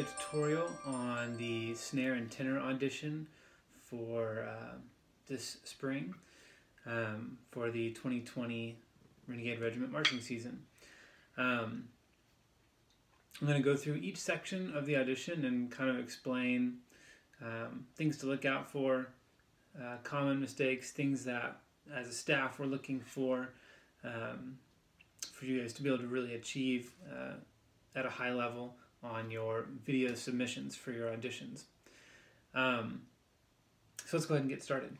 video tutorial on the snare and tenor audition for this spring for the 2020 Renegade Regiment marching season. I'm going to go through each section of the audition and kind of explain things to look out for, common mistakes, things that as a staff we're looking for you guys to be able to really achieve at a high level on your video submissions for your auditions. So let's go ahead and get started.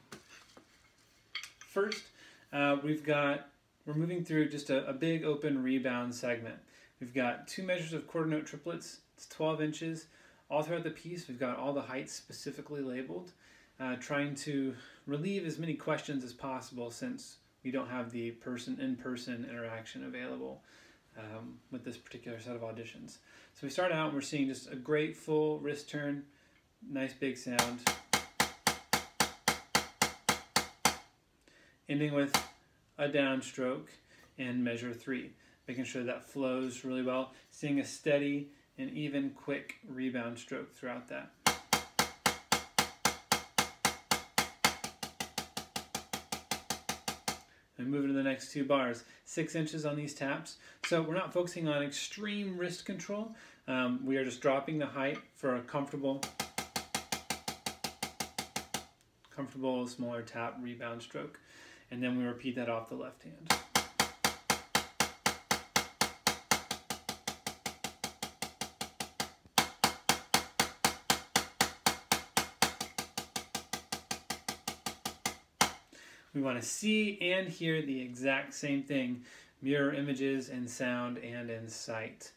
First, we're moving through just a big open rebound segment. We've got 2 measures of quarter note triplets. It's 12 inches. All throughout the piece, we've got all the heights specifically labeled, trying to relieve as many questions as possible since we don't have the in-person interaction available with this particular set of auditions. So we start out and we're seeing just a great full wrist turn, nice big sound, ending with a downstroke in measure 3, making sure that flows really well, seeing a steady and even quick rebound stroke throughout that. And moving to the next 2 bars, 6 inches on these taps. So we're not focusing on extreme wrist control. We are just dropping the height for a comfortable smaller tap rebound stroke. And then we repeat that off the left hand. We want to see and hear the exact same thing, mirror images in sound and in sight,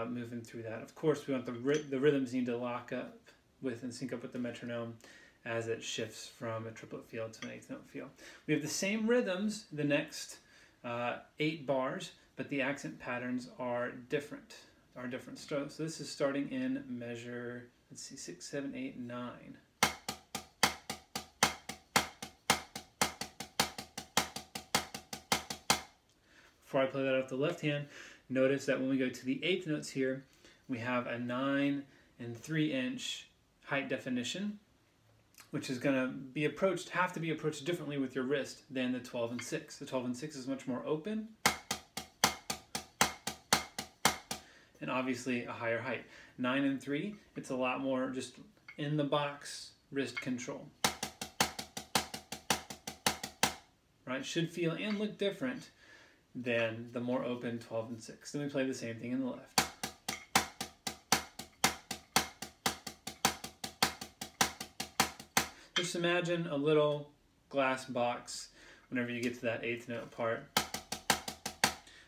moving through that. Of course, we want the rhythms need to lock up with and sync up with the metronome as it shifts from a triplet feel to an 8th note feel. We have the same rhythms the next 8 bars, but the accent patterns are different. So this is starting in measure, let's see, 6, 7, 8, 9. Before I play that off the left hand, notice that when we go to the 8th notes here, we have a 9 and 3 inch height definition, which is going to have to be approached differently with your wrist than the 12 and 6. The 12 and 6 is much more open and obviously a higher height. 9 and 3, it's a lot more just in the box wrist control. Right? Should feel and look different than the more open 12 and 6. Then we play the same thing in the left. Just imagine a little glass box whenever you get to that 8th note part,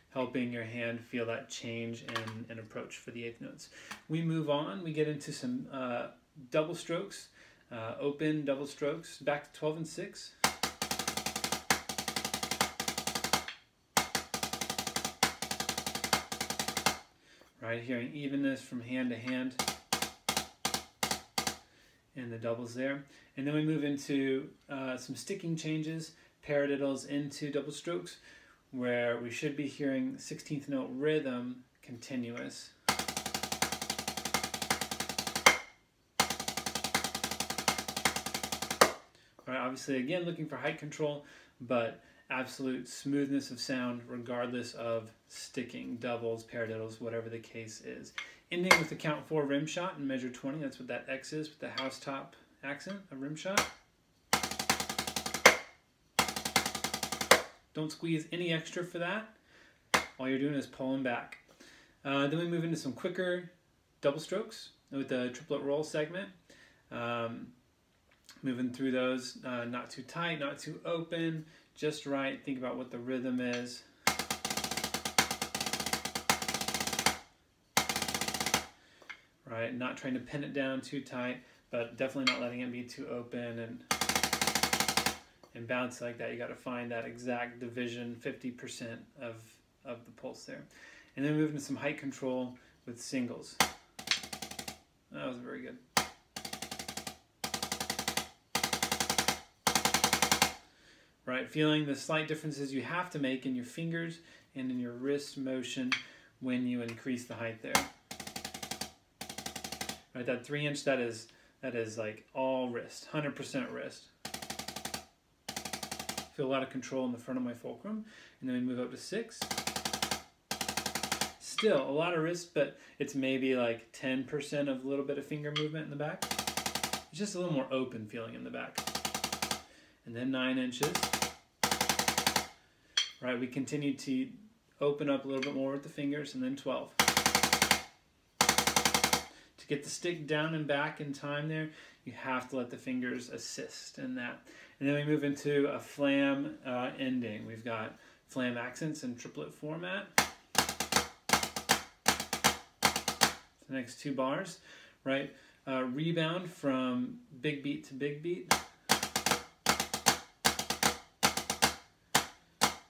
helping your hand feel that change in approach for the 8th notes. We move on, we get into some double strokes, open double strokes, back to 12 and 6. Right, hearing evenness from hand to hand in the doubles there. And then we move into some sticking changes, paradiddles into double strokes, where we should be hearing 16th note rhythm continuous. Right, obviously, again, looking for height control, but absolute smoothness of sound regardless of sticking, doubles, paradiddles, whatever the case is. Ending with the count 4 rim shot in measure 20. That's what that X is with the house top accent, a rim shot. Don't squeeze any extra for that. All you're doing is pulling back. Then we move into some quicker double strokes with the triplet roll segment. Moving through those, not too tight, not too open, just right. Think about what the rhythm is. Right, not trying to pin it down too tight, but definitely not letting it be too open and bounce like that. You got to find that exact division, 50% of the pulse there. And then move into some height control with singles. That was very good. Right, feeling the slight differences you have to make in your fingers and in your wrist motion when you increase the height there. Right, that 3-inch, that is like all wrist, 100% wrist. Feel a lot of control in the front of my fulcrum, and then we move up to 6. Still a lot of wrist, but it's maybe like 10% of a little bit of finger movement in the back. It's just a little more open feeling in the back. And then 9 inches. Right, we continue to open up a little bit more with the fingers, and then 12. To get the stick down and back in time there, you have to let the fingers assist in that. And then we move into a flam ending. We've got flam accents in triplet format. The next 2 bars, right? Rebound from big beat to big beat.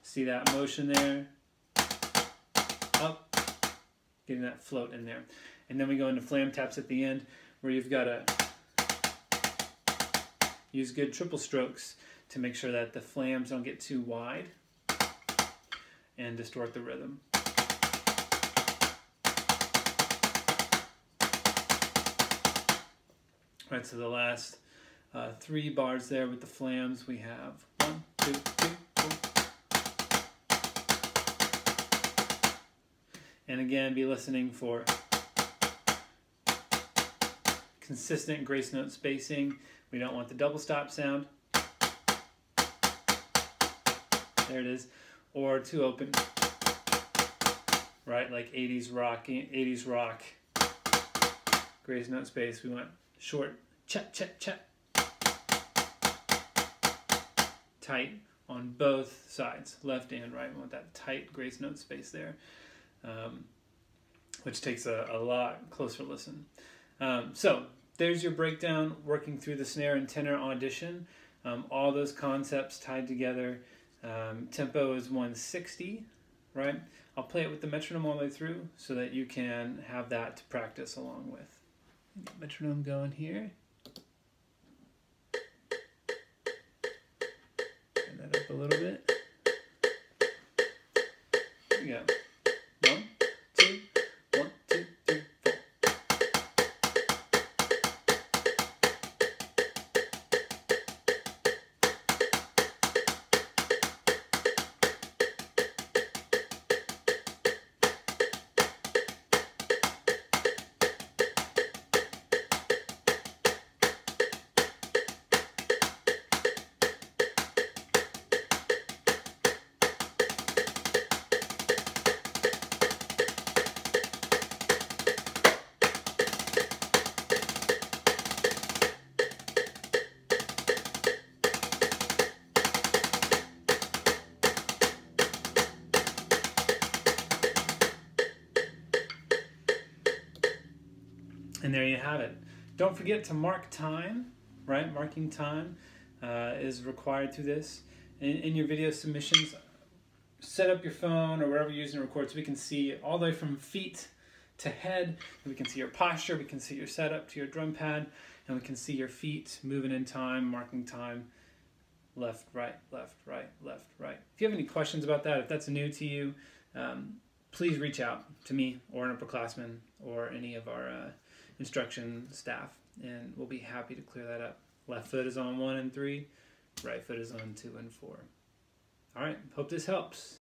See that motion there? Up, getting that float in there. And then we go into flam taps at the end, where you've got to use good triple strokes to make sure that the flams don't get too wide and distort the rhythm. Right, so the last 3 bars there with the flams, we have 1, 2, 3, 4. And again, be listening for consistent grace note spacing. We don't want the double stop sound. There it is. Or too open. Right, like 80s rock. Grace note space. We want short, chat, chat, chat. Tight on both sides, left and right. We want that tight grace note space there, which takes a lot closer listen. So there's your breakdown, working through the snare and tenor Audition. All those concepts tied together. Tempo is 160, right? I'll play it with the metronome all the way through so that you can have that to practice along with. Get metronome going here. Turn that up a little bit. There we go. 1, 2, 1, 2, 3, 4. And there you have it. Don't forget to mark time, right? Marking time is required through this. In your video submissions, set up your phone or wherever you're using to record so we can see all the way from feet to head. We can see your posture, we can see your setup to your drum pad, and we can see your feet moving in time, marking time, left, right, left, right, left, right. If you have any questions about that, if that's new to you, please reach out to me or an upperclassman or any of our instruction staff, and we'll be happy to clear that up. Left foot is on 1 and 3, right foot is on 2 and 4. All right, hope this helps.